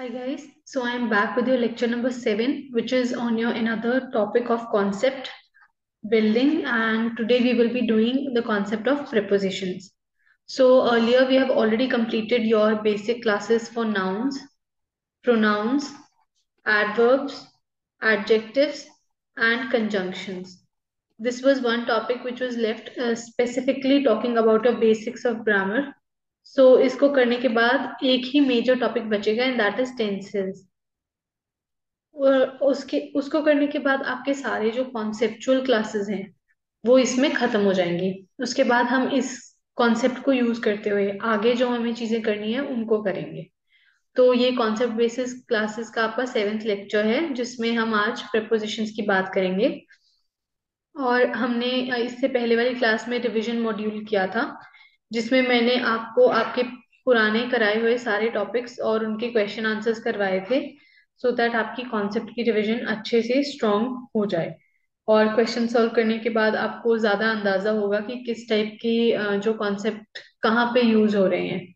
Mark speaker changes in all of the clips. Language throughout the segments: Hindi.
Speaker 1: Hi guys, so I am back with your lecture number 7, which is on your another topic of concept building, and today we will be doing the concept of prepositions. So earlier we have already completed your basic classes for nouns, pronouns, adverbs, adjectives, and conjunctions. This was one topic which was left specifically talking about your basics of grammar. So इसको करने के बाद एक ही मेजर टॉपिक बचेगा एंड दैट इज टेंसेस। और उसके उसको करने के बाद आपके सारे जो कॉन्सेप्चुअल क्लासेस हैं वो इसमें खत्म हो जाएंगी। उसके बाद हम इस कॉन्सेप्ट को यूज करते हुए आगे जो हमें चीजें करनी है उनको करेंगे। तो ये कॉन्सेप्ट बेसिस क्लासेस का आपका 7th लेक्चर है जिसमें हम आज प्रपोजिशंस की बात करेंगे। और हमने इससे पहले वाली क्लास में रिवीजन मॉड्यूल किया था जिसमें मैंने आपको आपके पुराने कराए हुए सारे टॉपिक्स और उनके क्वेश्चन आंसर्स करवाए थे सो दैट आपकी कॉन्सेप्ट की रिवीजन अच्छे से स्ट्रांग हो जाए। और क्वेश्चन सॉल्व करने के बाद आपको ज्यादा अंदाजा होगा कि किस टाइप की जो कॉन्सेप्ट कहाँ पे यूज हो रहे हैं।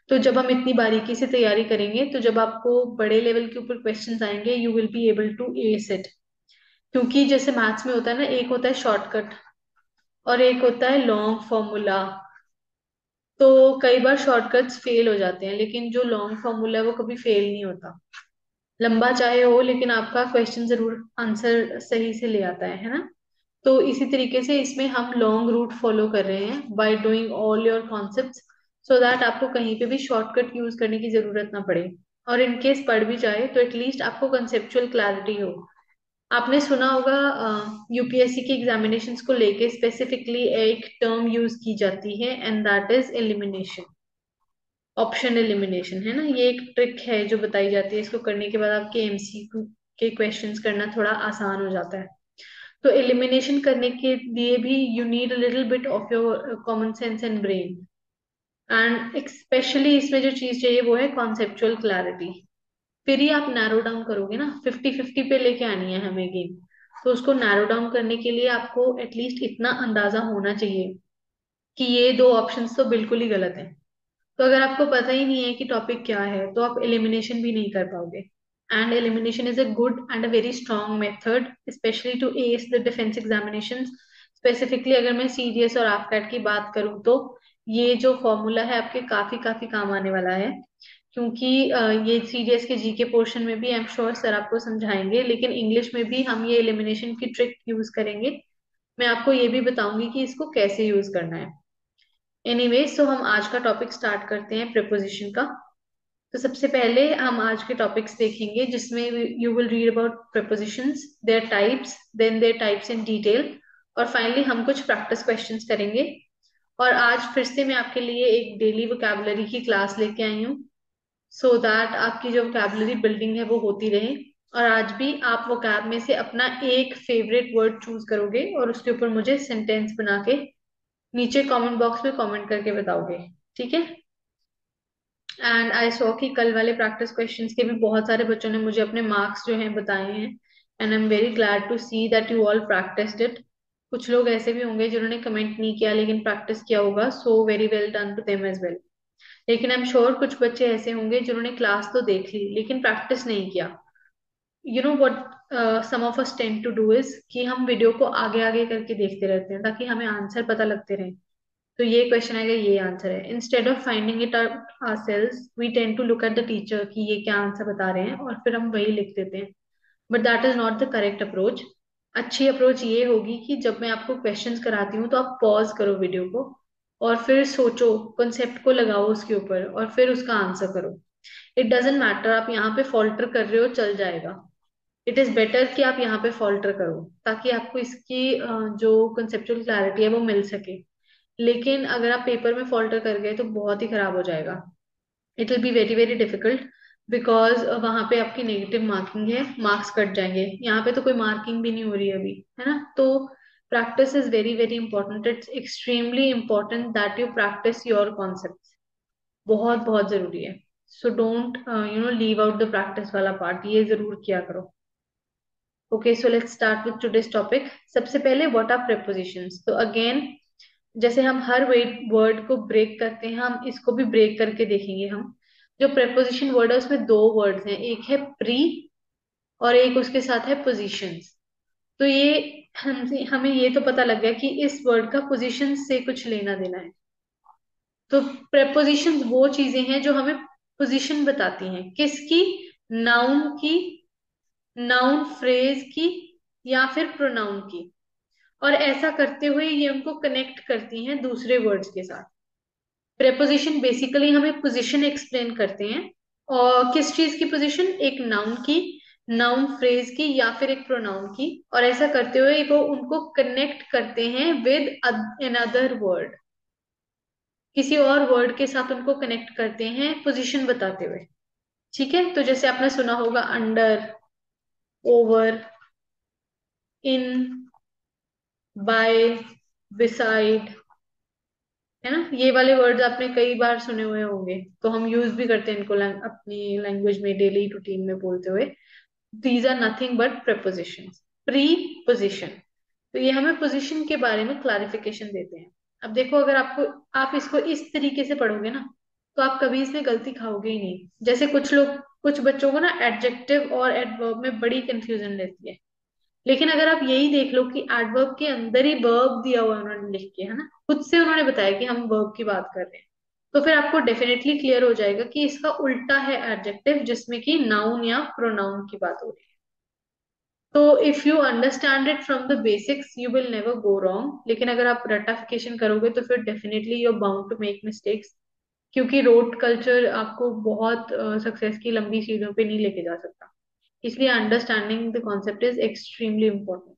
Speaker 1: तो जब हम इतनी बारीकी से तैयारी करेंगे तो जब आपको बड़े लेवल के ऊपर क्वेश्चंस आएंगे you will be able to ace it. क्योंकि जैसे मैथ्स में होता है ना, एक होता है शॉर्टकट और एक होता है लॉन्ग फॉर्मूला। तो कई बार शॉर्टकट्स फेल हो जाते हैं लेकिन जो लॉन्ग फॉर्मूला है वो कभी फेल नहीं होता। लंबा चाहे हो लेकिन आपका क्वेश्चन जरूर आंसर सही से ले आता है ना। तो इसी तरीके से इसमें हम लॉन्ग रूट फॉलो कर रहे हैं by doing all your concepts so that आपको कहीं पे भी शॉर्टकट यूज करने की जरूरत ना पड़े। और इन केस पढ़ भी जाए तो एटलीस्ट आपको कंसेप्चुअल क्लैरिटी हो। आपने सुना होगा यूपीएससी के एग्जामिनेशंस को लेके स्पेसिफिकली एक टर्म यूज की जाती है and that is elimination. Option elimination है ना, ये एक ट्रिक है जो बताई जाती है। इसको करने के बाद आपके एमसीक्यू के क्वेश्चंस करना थोड़ा आसान हो जाता है। तो एलिमिनेशन करने के लिए भी you need a little bit of your common sense and brain. And specially इसमें जो चीज चाहिए वो है कॉन्सेप्चुअल क्लैरिटी। फिर ही आप नैरो डाउन करोगे ना, 50-50 पे लेके आनी है हमें गेम। तो उसको नैरो डाउन करने के लिए आपको एटलीस्ट इतना अंदाजा होना चाहिए कि ये दो ऑप्शंस तो बिल्कुल ही गलत है। तो अगर आपको पता ही नहीं है कि टॉपिक क्या है तो आप एलिमिनेशन भी नहीं कर पाओगे। And elimination is a good and a very strong method specially to ace the defence examination. Specifically अगर मैं सीडीएस और AFCAT की बात करूं तो ये जो फॉर्मूला है आपके काफी काफी काम आने वाला है। क्योंकि ये सीडीएस के जीके पोर्शन में भी आई एम श्योर सर आपको समझाएंगे, लेकिन इंग्लिश में भी हम ये एलिमिनेशन की ट्रिक यूज करेंगे। मैं आपको ये भी बताऊंगी कि इसको कैसे यूज करना है। एनीवे सो हम आज का टॉपिक स्टार्ट करते हैं प्रीपोजिशन का। तो सबसे पहले हम आज के टॉपिक्स देखेंगे जिसमें you will read about prepositions, their types, then their types in detail, और फाइनली हम कुछ प्रैक्टिस क्वेश्चंस करेंगे। और आज फिर से मैं आपके लिए एक डेली वोकैबुलरी की क्लास लेके आई हूँ सो दैट आपकी जो वोकैबुलरी बिल्डिंग है वो होती रहे। और आज भी आप वोकैब में से अपना एक फेवरेट वर्ड चूज करोगे और उसके ऊपर मुझे सेंटेंस बना के नीचे कमेंट बॉक्स में कमेंट करके बताओगे। ठीक है। एंड आई सॉ कि कल वाले प्रैक्टिस क्वेश्चंस के भी बहुत सारे बच्चों ने मुझे अपने मार्क्स जो हैं बताए हैं and I am very glad to see that you all practised it. कुछ लोग ऐसे भी होंगे जिन्होंने कमेंट नहीं किया लेकिन प्रैक्टिस किया होगा, so very well done to them as well. लेकिन आई एम श्योर कुछ बच्चे ऐसे होंगे जिन्होंने क्लास तो देख ली लेकिन प्रैक्टिस नहीं किया। You know what some of us tend to do is कि हम वीडियो को आगे आगे करके देखते रहते हैं ताकि हमें आंसर पता लगते रहे। तो ये क्वेश्चन आएगा, ये आंसर है। Instead of finding it out ourselves we tend to look at the teacher कि ये क्या आंसर बता रहे हैं और फिर हम वही लिख देते हैं। But that is not the correct approach. अच्छी अप्रोच ये होगी कि जब मैं आपको क्वेश्चंस कराती हूँ तो आप पॉज करो वीडियो को और फिर सोचो, कंसेप्ट को लगाओ उसके ऊपर और फिर उसका आंसर करो। इट डजेंट मैटर आप यहाँ पे फॉल्टर कर रहे हो, चल जाएगा। इट इज बेटर कि आप यहाँ पे फॉल्टर करो ताकि आपको इसकी जो कंसेप्चुअल क्लैरिटी है वो मिल सके। लेकिन अगर आप पेपर में फॉल्टर कर गए तो बहुत ही खराब हो जाएगा। It will be very very difficult because वहां पे आपकी नेगेटिव मार्किंग है, मार्क्स कट जाएंगे। यहाँ पे तो कोई मार्किंग भी नहीं हो रही है अभी, है ना। तो practice is very very important. It's extremely important that you practice your concept. बहुत बहुत जरूरी है। So don't leave out the practice वाला पार्ट, ये जरूर किया करो। Okay so let's start with today's topic. सबसे पहले व्हाट आर प्रेपोजिशंस। तो अगेन जैसे हम हर वर्ड को ब्रेक करते हैं हम इसको भी ब्रेक करके देखेंगे हम। जो प्रेपोजिशन वर्ड है उसमें दो वर्ड्स हैं, एक है प्री और एक उसके साथ है पोजीशंस। तो ये हमें ये तो पता लग गया कि इस वर्ड का पोजीशन से कुछ लेना देना है। तो प्रेपोजिशंस वो चीजें हैं जो हमें पोजीशन बताती हैं, किसकी? नाउन की, नाउन फ्रेज की, या फिर प्रोनाउन की। और ऐसा करते हुए ये उनको कनेक्ट करती हैं दूसरे वर्ड्स के साथ। प्रेपोजिशन बेसिकली हमें पोजीशन एक्सप्लेन करते हैं, और किस चीज की पोजीशन? एक नाउन की, नाउन फ्रेज की, या फिर एक प्रोनाउन की। और ऐसा करते हुए वो उनको कनेक्ट करते हैं विद अनदर वर्ड, किसी और वर्ड के साथ उनको कनेक्ट करते हैं पोजीशन बताते हुए। ठीक है, तो जैसे आपने सुना होगा अंडर, ओवर, इन, बाय, बिसाइड, है ना? ये वाले वर्ड्स आपने कई बार सुने हुए होंगे, तो हम यूज भी करते हैं इनको अपनी लैंग्वेज में डेली रूटीन में बोलते हुए। These are nothing but prepositions, preposition. तो ये हमें पोजीशन के बारे में क्लैरिफिकेशन देते हैं। अब देखो, अगर आप इसको इस तरीके से पढ़ोगे ना, तो आप कभी इसमें गलती खाओगे ही नहीं। जैसे कुछ बच्चों को ना एडजेक्टिव और एडवर्ब में बड़ी कंफ्यूजन रहती है। लेकिन अगर आप यही देख लो कि एडवर्ब के अंदर ही वर्ब दिया हुआ है उन्होंने लिख के, है ना, खुद से उन्होंने बताया कि हम वर्ब की बात कर रहे हैं, तो फिर आपको डेफिनेटली क्लियर हो जाएगा कि इसका उल्टा है एडजेक्टिव, जिसमें कि नाउन या प्रोनाउन की बात हो रही है। तो if you understand it from the basics you will never go wrong. लेकिन अगर आप रटाफिकेशन करोगे तो फिर definitely you are bound to make mistakes, क्योंकि रोट कल्चर आपको बहुत सक्सेस की लंबी सीढ़ियों पे नहीं लेके जा सकता। इसलिए understanding the concept is extremely important.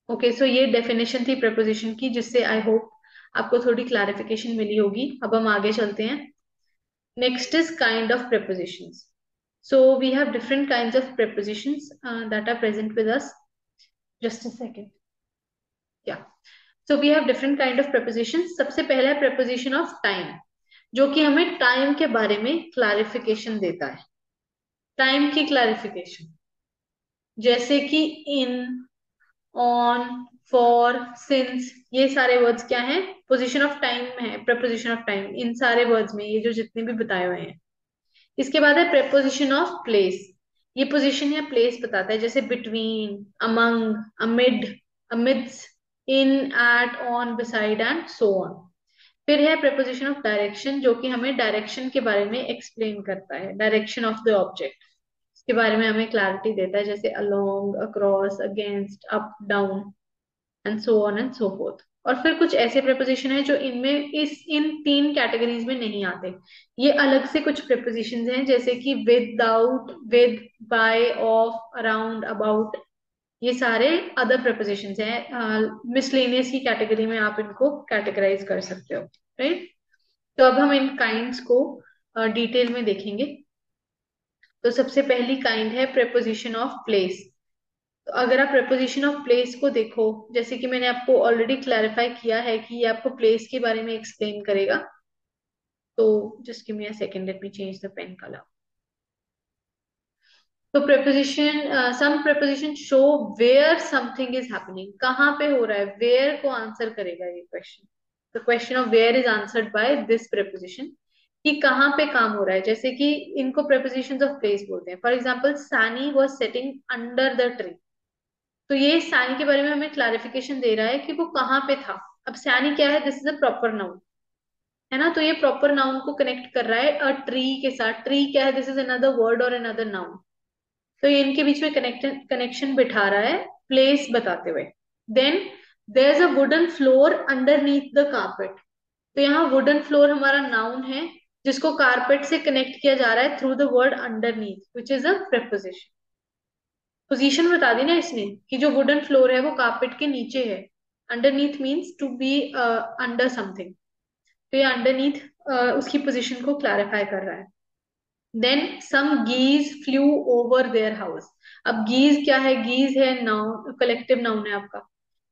Speaker 1: Okay, so ये डेफिनेशन थी प्रपोजिशन की, जिससे आई होप आपको थोड़ी क्लैरिफिकेशन मिली होगी। अब हम आगे चलते हैं। Next is kind of prepositions. So we have different kinds of prepositions that are present with us. Just a second. Yeah. So we have different kind of prepositions. सबसे पहला है preposition of time, जो कि हमें टाइम के बारे में क्लैरिफिकेशन देता है। टाइम की क्लैरिफिकेशन, जैसे कि इन, ऑन, फॉर, सिंस, ये सारे वर्ड्स क्या हैं? पोजीशन ऑफ टाइम में है, preposition ऑफ टाइम इन सारे वर्ड्स में, ये जो जितने भी बताए हुए हैं। इसके बाद है preposition ऑफ प्लेस। ये पोजीशन या प्लेस बताता है, जैसे between, among, amid, amidst, in, at, on, beside and so on. फिर है preposition ऑफ डायरेक्शन, जो कि हमें डायरेक्शन के बारे में एक्सप्लेन करता है, डायरेक्शन ऑफ द ऑब्जेक्ट, इसके बारे में हमें क्लैरिटी देता है, जैसे along, across, against, up, down and so on and so fourth. और फिर कुछ ऐसे प्रेपोजिशन है जो इनमें इन तीन कैटेगरीज में नहीं आते। ये अलग से कुछ प्रेपोजिशन हैं, जैसे कि without, with, by, of, around, about. ये सारे अदर प्रेपोजिशन हैं, मिसलेनियस की कैटेगरी में आप इनको कैटेगराइज कर सकते हो। राइट, तो अब हम इन काइंड्स को डिटेल में देखेंगे। तो सबसे पहली काइंड है प्रेपोजिशन ऑफ प्लेस। तो अगर आप preposition ऑफ प्लेस को देखो, जैसे कि मैंने आपको ऑलरेडी क्लैरिफाई किया है कि ये आपको प्लेस के बारे में एक्सप्लेन करेगा। तो just give me a second, let me change the pen colour. तो preposition, some preposition show where something is happening, कहाँ पे हो रहा है, वेयर को आंसर करेगा ये question. The question of where is answered by this preposition, कि कहाँ पे काम हो रहा है। जैसे कि इनको prepositions ऑफ प्लेस बोलते हैं। For example, Saini was setting under the tree. तो ये सैनी के बारे में हमें क्लैरिफिकेशन दे रहा है कि वो कहाँ पे था। अब सैनी क्या है? This is a proper noun, है ना? तो ये प्रॉपर नाउन को कनेक्ट कर रहा है अ ट्री के साथ। ट्री क्या है? दिस इज अनदर वर्ड और अनदर नाउन। तो ये इनके बीच में कनेक्शन बिठा रहा है प्लेस बताते हुए। Then there is a wooden floor underneath the carpet. तो यहाँ वुडन फ्लोर हमारा नाउन है, जिसको कारपेट से कनेक्ट किया जा रहा है through the word underneath, which is a preposition। Position बता दी ना इसने, कि जो वुडन फ्लोर है वो कारपेट के नीचे है। Underneath means to be under something. तो ये अंडरनीथ उसकी पोजीशन को क्लैरिफाई कर रहा है। Then some geese flew over their house. अब गीज क्या है? गीज है नाउन, कलेक्टिव नाउन है आपका।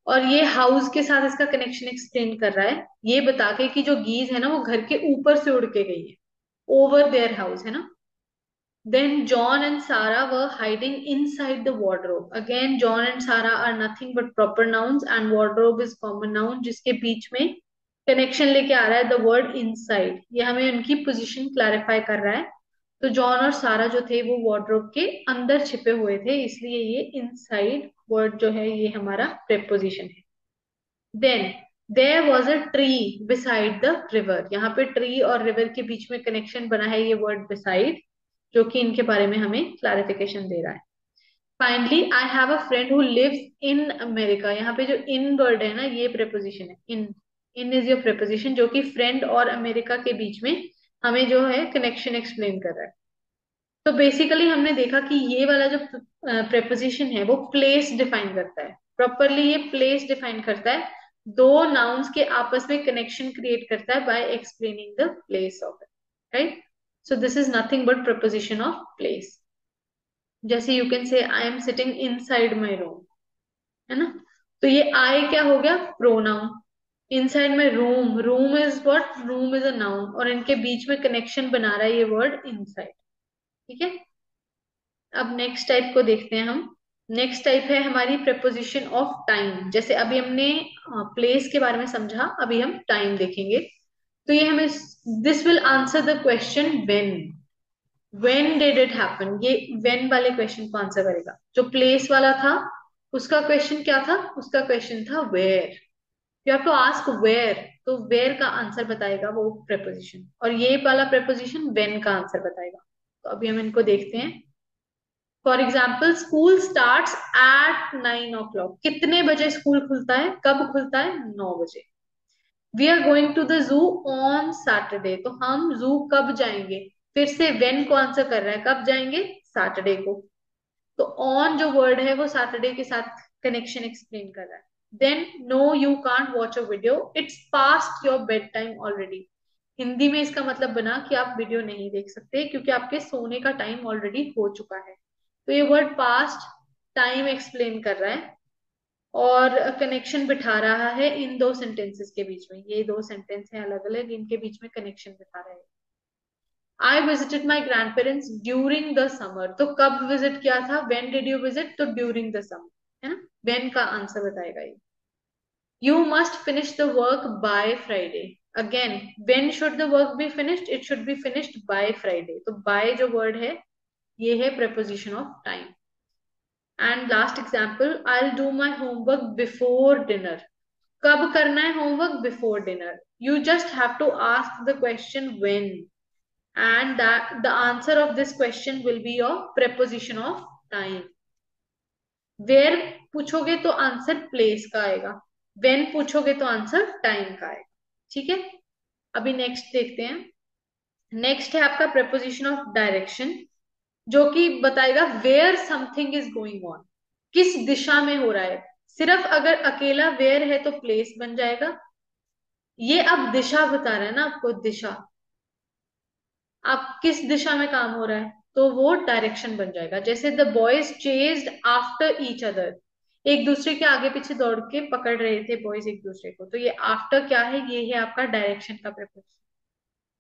Speaker 1: और ये हाउस के साथ इसका कनेक्शन एक्सप्लेन कर रहा है, ये बता के कि जो गीज है ना वो घर के ऊपर से उड़ के गई है। ओवर देयर हाउस, है ना? Then John and Sarah were hiding inside the wardrobe. Again, John and Sarah are nothing but proper nouns and wardrobe is common noun, जिसके बीच में कनेक्शन लेके आ रहा है द वर्ड इनसाइड, ये हमें उनकी पोजीशन क्लैरिफाई कर रहा है। तो जॉन और सारा जो थे वो वार्डरोब के अंदर छिपे हुए थे, इसलिए ये इनसाइड वर्ड जो है ये हमारा प्रेपोजिशन है। Then there was a tree beside the river, यहाँ पे ट्री और रिवर के बीच में कनेक्शन बना है ये वर्ड बिसाइड, जो कि इनके बारे में हमें क्लैरिफिकेशन दे रहा है। Finally I have a friend who lives in America, यहाँ पे जो इन वर्ड है ना ये प्रेपोजिशन है। इन इन इज योर प्रेपोजिशन, जो कि फ्रेंड और अमेरिका के बीच में हमें जो है कनेक्शन एक्सप्लेन कर रहा है। तो बेसिकली हमने देखा कि ये वाला जो प्रेपोजिशन है वो प्लेस डिफाइन करता है, प्रॉपरली ये प्लेस डिफाइन करता है, दो नाउन्स के आपस में कनेक्शन क्रिएट करता है by explaining the place of it, right. So this is nothing but preposition of place. जैसे you can say I am sitting inside my room, है ना। तो ये आई क्या हो गया, pronoun. Inside my room, room is what, room is a noun, और इनके बीच में कनेक्शन बना रहा है ये वर्ड इनसाइड, ठीक है। अब नेक्स्ट टाइप को देखते हैं हम। नेक्स्ट टाइप है हमारी प्रेपोजिशन ऑफ टाइम। जैसे अभी हमने प्लेस के बारे में समझा, अभी हम टाइम देखेंगे। तो ये हमें this will answer the question when did it happen, ये व्हेन वाले क्वेश्चन को आंसर करेगा। जो प्लेस वाला था उसका क्वेश्चन क्या था, उसका क्वेश्चन था where. You have to ask where, तो वेयर का आंसर बताएगा वो प्रेपोजिशन, और ये वाला प्रेपोजिशन व्हेन का आंसर बताएगा। तो अभी हम इनको देखते हैं। For example school starts at 9 o'clock, कितने बजे स्कूल खुलता है, कब खुलता है, 9 बजे। We are going to the zoo on Saturday, तो हम जू कब जाएंगे, फिर से वेन को आंसर कर रहा है, कब जाएंगे, सैटरडे को। तो ऑन जो वर्ड है वो सैटरडे के साथ कनेक्शन एक्सप्लेन कर रहा है। Then no you can't watch a video, it's past your bedtime already. Hindi में इसका मतलब बना कि आप वीडियो नहीं देख सकते क्योंकि आपके सोने का टाइम ऑलरेडी हो चुका है। तो ये वर्ड पास्ट टाइम एक्सप्लेन कर रहा है और कनेक्शन बिठा रहा है इन दो सेंटेंसेस के बीच में। ये दो सेंटेंस हैं अलग अलग, इनके बीच में कनेक्शन बिठा रहा है। I visited my grand parents during the summer, तो कब विजिट किया था, वेन डिड यू विजिट, तो ड्यूरिंग द समर, है ना। वेन का आंसर बताएगा ये। You must finish the work by Friday, again when should the work be finished, it should be finished by Friday. तो बाय जो वर्ड है ये है preposition of time. And last example, I will do my homework before dinner, कब करना है homework, before dinner. You just have to ask the question when, and that the answer of this question will be your preposition of time. Where पूछोगे तो आंसर प्लेस का आएगा, व्हेन पूछोगे तो आंसर टाइम का आएगा, ठीक है। अभी नेक्स्ट देखते हैं। नेक्स्ट है आपका preposition ऑफ डायरेक्शन, जो कि बताएगा where something is going on, किस दिशा में हो रहा है। सिर्फ अगर अकेला वेयर है तो प्लेस बन जाएगा। ये अब दिशा बता रहा है ना आपको, दिशा, आप किस दिशा में काम हो रहा है, तो वो डायरेक्शन बन जाएगा। जैसे the boys chased after each other, एक दूसरे के आगे पीछे दौड़ के पकड़ रहे थे बॉयज एक दूसरे को, तो ये आफ्टर क्या है, ये है आपका डायरेक्शन का preposition.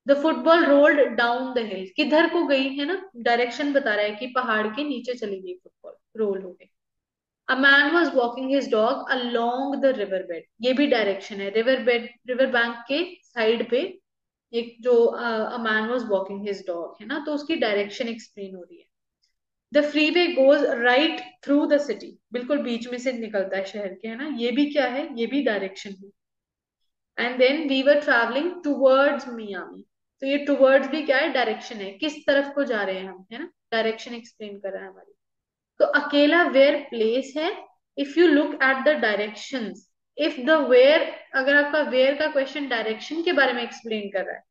Speaker 1: The football rolled down the हिल, किधर को गई है ना, डायरेक्शन बता रहा है कि पहाड़ के नीचे चली गई फुटबॉल, रोल हो गई। अ man was walking his dog along the river bed, ये भी डायरेक्शन है, रिवर बेड, रिवर बैंक के साइड पे एक जो अ man was walking his dog है ना, तो उसकी डायरेक्शन एक्सप्लेन हो रही है। The free way goes right through the city, बिल्कुल बीच में से निकलता है शहर के, है ना, ये भी क्या है, ये भी डायरेक्शन है। And then we were travelling towards Miami, तो ये टूवर्ड्स भी क्या है, डायरेक्शन है, किस तरफ को जा रहे हैं हम, है ना, डायरेक्शन एक्सप्लेन कर रहा है हमारी। तो अकेला वेयर प्लेस है। If you look at the directions, if the where, अगर आपका वेयर का क्वेश्चन डायरेक्शन के बारे में एक्सप्लेन कर रहा है,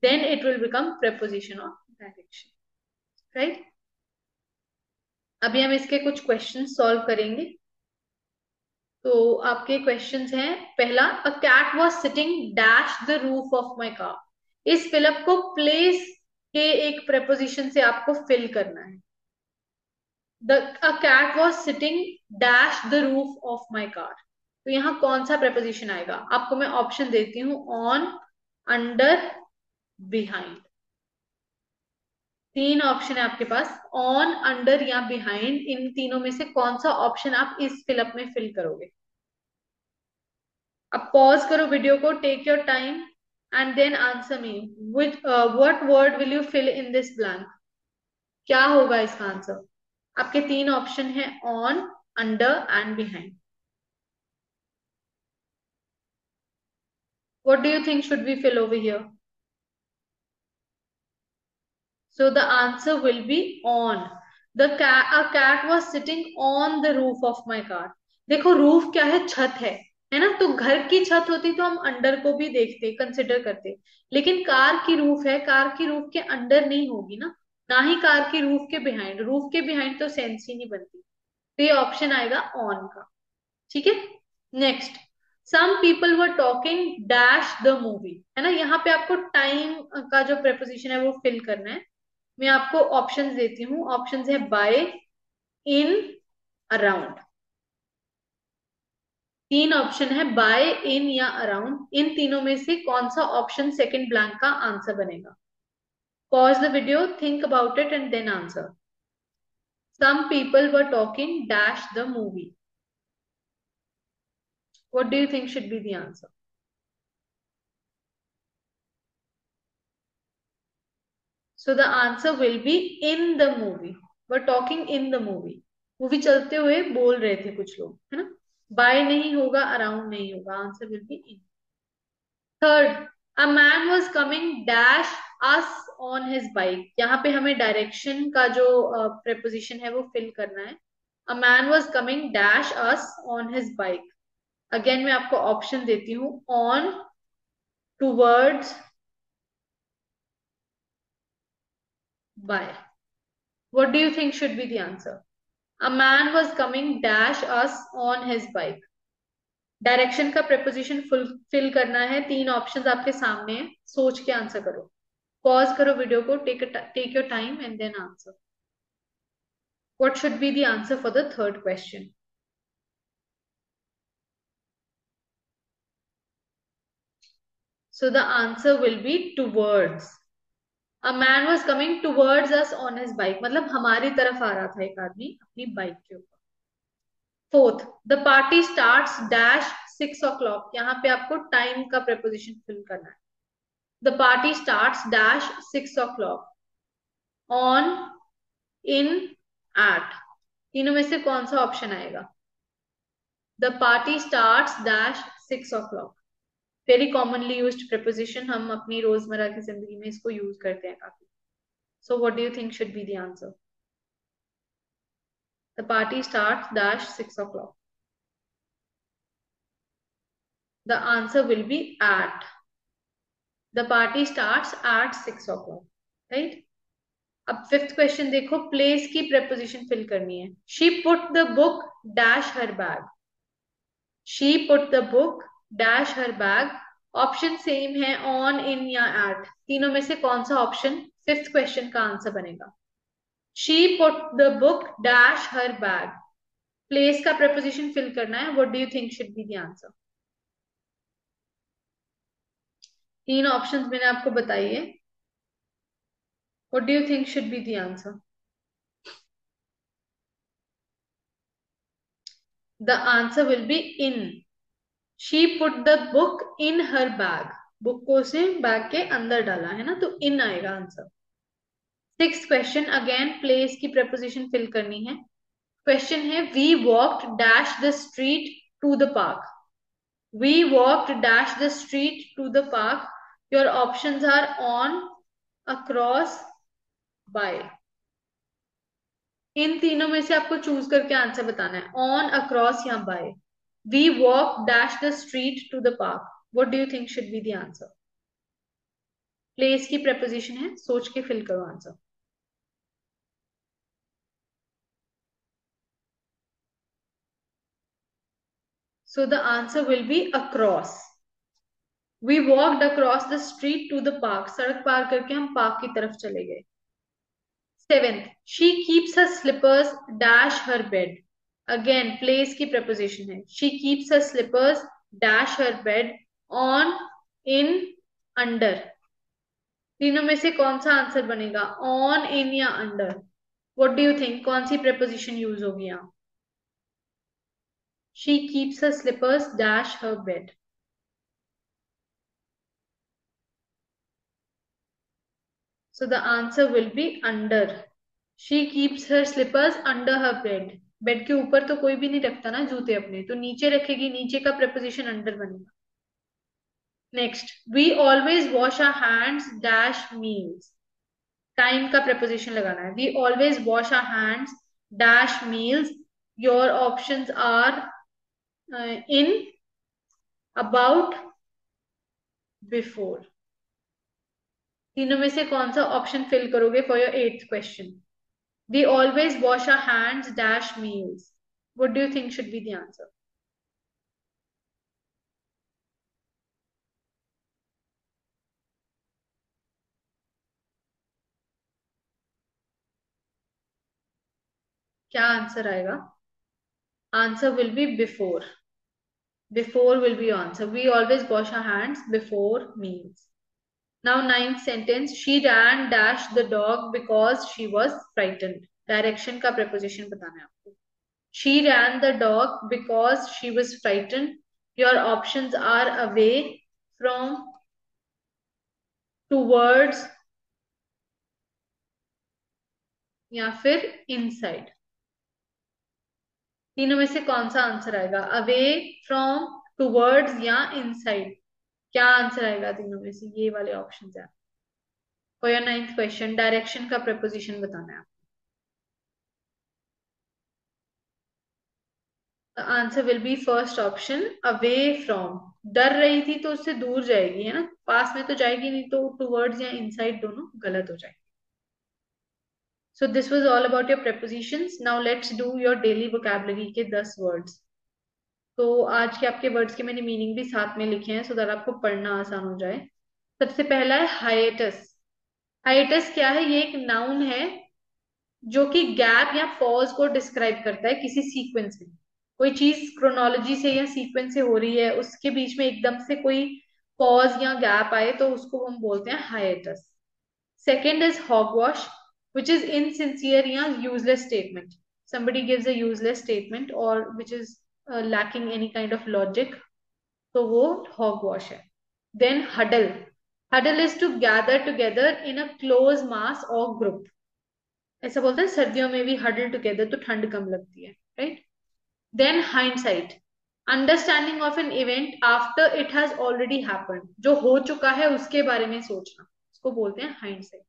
Speaker 1: then it will become preposition of direction, right. अभी हम इसके कुछ क्वेश्चन सॉल्व करेंगे। तो आपके क्वेश्चंस हैं, पहला, a cat was sitting dash the roof of my car, इस फिलअप को प्लेस के एक preposition से आपको फिल करना है। The a cat was sitting dash the roof of my car, तो यहाँ कौन सा preposition आएगा, आपको मैं ऑप्शन देती हूँ, ऑन, अंडर, बिहाइंड। तीन ऑप्शन है आपके पास, ऑन, अंडर या बिहाइंड, इन तीनों में से कौन सा ऑप्शन आप इस फिलअप में फिल करोगे। अब पॉज करो वीडियो को, take your time and then answer me which what word will you fill in this blank. क्या होगा इसका आंसर? आपके तीन ऑप्शन है, on, under and behind. What do you think should be fill over here? So the answer will be on. A cat was sitting on the roof of my car. देखो रूफ क्या है? छत है ना? तो घर की छत होती तो हम अंडर को भी देखते, कंसिडर करते, लेकिन कार की रूफ है, कार की रूफ के अंडर नहीं होगी ना ही कार की रूफ के बिहाइंड। रूफ के बिहाइंड तो सेंस ही नहीं बनती। तो ये ऑप्शन आएगा ऑन का। ठीक है। Next, some people were talking dash the movie, है ना? यहाँ पे आपको टाइम का जो प्रेपोजिशन है वो फिल करना है। मैं आपको ऑप्शंस देती हूँ। ऑप्शंस है बाय, इन, अराउंड। तीन ऑप्शन है, बाय, इन या अराउंड। इन तीनों में से कौन सा ऑप्शन सेकंड ब्लैंक का आंसर बनेगा? Pause the video, think about it and then answer. Some people were talking dash the movie. What do you think should be the answer? So the answer will be in the movie. Were talking in the movie. Movie चलते हुए बोल रहे थे कुछ लोग, है ना? बाय नहीं होगा, अराउंड नहीं होगा, answer will be in. Third, a man was coming dash us on his bike. यहाँ पे हमें डायरेक्शन का जो प्रेपोजिशन है वो फिल करना है। A man was coming dash us on his bike. Again मैं आपको ऑप्शन देती हूँ, on, towards, by. What do you think should be the answer? A man was coming dash us on his bike. Direction का प्रेपोजिशन फिल करना है। तीन ऑप्शंस आपके सामने है, सोच के आंसर करो। पॉज करो वीडियो को, take your time and then answer. What should be the answer for the third question? So the answer will be towards. A man was coming towards us on his bike. मतलब हमारी तरफ आ रहा था एक आदमी अपनी बाइक के ऊपर। Fourth, the party starts dash 6 o'clock। यहाँ पे आपको टाइम का प्रेपोजिशन फिल करना है। The party starts dash 6 o'clock, on, in, at. तीनों में से कौन सा ऑप्शन आएगा? The party starts dash 6 o'clock। Very commonly used preposition, हम अपनी रोजमर्रा की जिंदगी में इसको यूज करते हैं काफी। So what do you think should be the answer? The party starts dash 6 o'clock। The answer will be at. The party starts at 6 o'clock, right? अब फिफ्थ क्वेश्चन देखो, प्लेस की प्रेपोजिशन फिल करनी है। She put the book dash her bag. She put the book dash her bag. Option same है, ऑन, इन या एट। तीनों में से कौन सा ऑप्शन फिफ्थ क्वेश्चन का आंसर बनेगा? She put the book dash her bag. Place का प्रपोजिशन फिल करना है। What do you think should be the answer? तीन ऑप्शंस मैंने आपको बताई है। What do you think should be the answer? The answer will be in. She put the book in her bag. Book को उसे बैग के अंदर डाला है ना, तो इन आएगा answer. Six question, again place की प्रपोजिशन फिल करनी है। क्वेश्चन है, we walked dash the street to the park. We walked dash the street to the park. Your options are on, across, by. इन तीनों में से आपको चूज करके आंसर बताना है, ऑन, अक्रॉस या by. We walk dash the street to the park. What do you think should be the answer? Place की प्रपोजिशन है, सोच के फिल करो answer. So the answer will be across. We walked across the street to the park. सड़क पार करके हम पार्क की तरफ चले गए। Seventh, she keeps her slippers dash her bed. Again place की प्रपोजिशन है। She keeps her slippers dash her bed, on, in, under. तीनों में से कौन सा आंसर बनेगा, ऑन, इन या under? What do you think, कौन सी प्रपोजिशन यूज होगी यहाँ? She keeps her slippers dash her bed. So the answer will be under. She keeps her slippers under her bed. Bed के ऊपर तो कोई भी नहीं रखता ना जूते अपने, तो नीचे रखेगी, नीचे का preposition under बनेगा. Next, we always wash our hands dash meals. Time का preposition लगाना है. We always wash our hands dash meals. Your options are in, about, before. तीनों में से कौन सा ऑप्शन फिल करोगे for your 8th question? We always wash our hands dash meals. What do you think should be the answer? क्या आंसर आएगा? Answer will be before. Before will be answer. We always wash our hands before meals. Now, 9th sentence. She ran dash the dog because she was frightened. Direction का preposition बताना है आपको. She ran the dog because she was frightened. Your options are away from, towards, या फिर inside. तीनों में से कौन सा आंसर आएगा? अवे, फ्रॉम, टूवर्ड्स या इनसाइड? क्या आंसर आएगा तीनों में से? ये वाले ऑप्शन है. For your 9th question, direction का preposition बताना है. Answer will B first option, away from. डर रही थी तो उससे दूर जाएगी, है ना, पास में तो जाएगी नहीं, तो टूवर्ड्स या इनसाइड दोनों गलत हो जाएंगे. So this was all about your prepositions. Now let's do your daily vocabulary के 10 वर्ड्स. तो आज के आपके वर्ड्स के मैंने मीनिंग भी साथ में लिखे हैं, सो दैट आपको पढ़ना आसान हो जाए. सबसे पहला है हाइएटस. हाइएटस क्या है? ये एक नाउन है जो कि गैप या पॉज को डिस्क्राइब करता है किसी सीक्वेंस में. कोई चीज क्रोनोलॉजी से या सीक्वेंस से हो रही है, उसके बीच में एकदम से कोई पॉज या गैप आए तो उसको हम बोलते हैं hiatus. Second is hogwash, which is insincere या useless statement. Somebody gives a useless statement or which is lacking any kind of logic, तो वो hogwash है. Then huddle. Huddle is to gather together in a close mass or group. ऐसा बोलते हैं सर्दियों में भी huddle together, तो ठंड कम लगती है, right? Then hindsight. Understanding of an event after it has already happened. जो हो चुका है उसके बारे में सोचना, उसको बोलते हैं hindsight.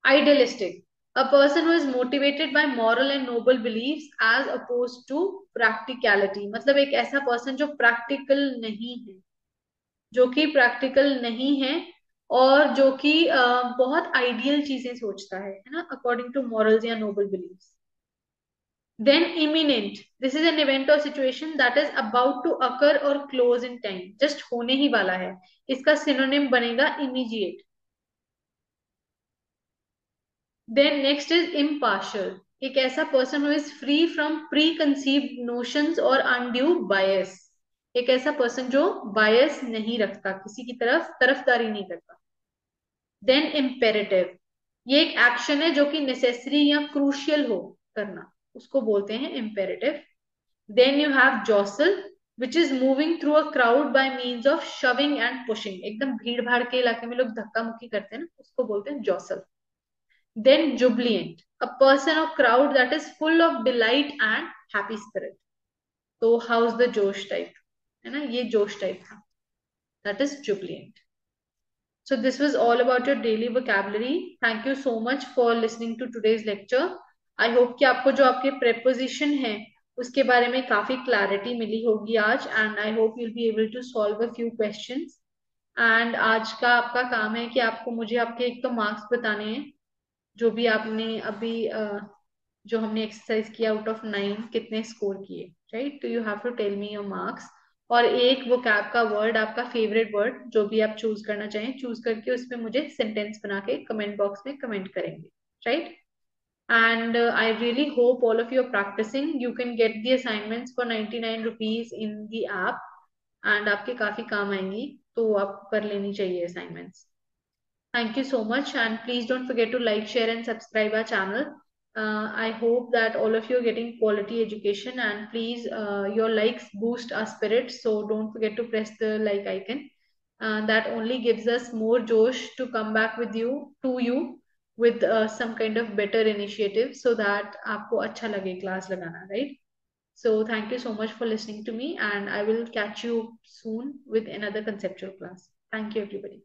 Speaker 1: Idealistic. A person who is motivated by moral and noble beliefs as opposed to practicality. मतलब एक ऐसा person जो practical नहीं है, जो कि practical नहीं है और जो कि बहुत ideal चीजें सोचता है ना, according to morals या noble beliefs. Then imminent. This is an event or situation that is about to occur or close in time. Just होने ही वाला है. इसका synonym बनेगा immediate. Then next is impartial. एक ऐसा person who is free from preconceived notions or undue bias. एक ऐसा person जो bias नहीं रखता, किसी की तरफ तरफदारी नहीं करता. Then imperative. ये एक action है जो कि necessary या crucial हो करना, उसको बोलते हैं imperative. Then you have jostle, which is moving through a crowd by means of shoving and pushing. एकदम भीड़ भाड़ के इलाके में लोग धक्का मुक्की करते हैं ना, उसको बोलते हैं jostle. Then jubilant, a person or crowd that is full of delight and happy spirit. So how's the जोश type? है ना, ये जोश type था. That is jubilant. So this was all about your daily vocabulary. Thank you so much for listening to today's lecture. I hope कि आपको जो आपके preposition है उसके बारे में काफी clarity मिली होगी आज, and I hope you'll be able to solve a few questions. And आज का आपका काम है कि आपको मुझे आपके एक तो मार्क्स बताने हैं, जो भी आपने अभी जो हमने एक्सरसाइज किया आउट ऑफ 9 कितने स्कोर किए, राइट? तो you have to tell me your marks. और एक वो कैब का वर्ड, आपका फेवरेट वर्ड जो भी आप चूज करना चाहें, चूज करके उसमें मुझे सेंटेंस बना के कमेंट बॉक्स में कमेंट करेंगे, right? And I really hope all of you are practicing. You can get the assignments for 99 rupees in the app, and आपके काफी काम आएंगी, तो आप कर लेनी चाहिए assignments. Thank you so much, and please don't forget to like, share, and subscribe our channel. I hope that all of you are getting quality education, and please, your likes boost our spirit. So don't forget to press the like icon. that only gives us more josh to come back with you with some kind of better initiative so that आपको अच्छा लगे class लगाना, right? So thank you so much for listening to me, and I will catch you soon with another conceptual class. Thank you, everybody.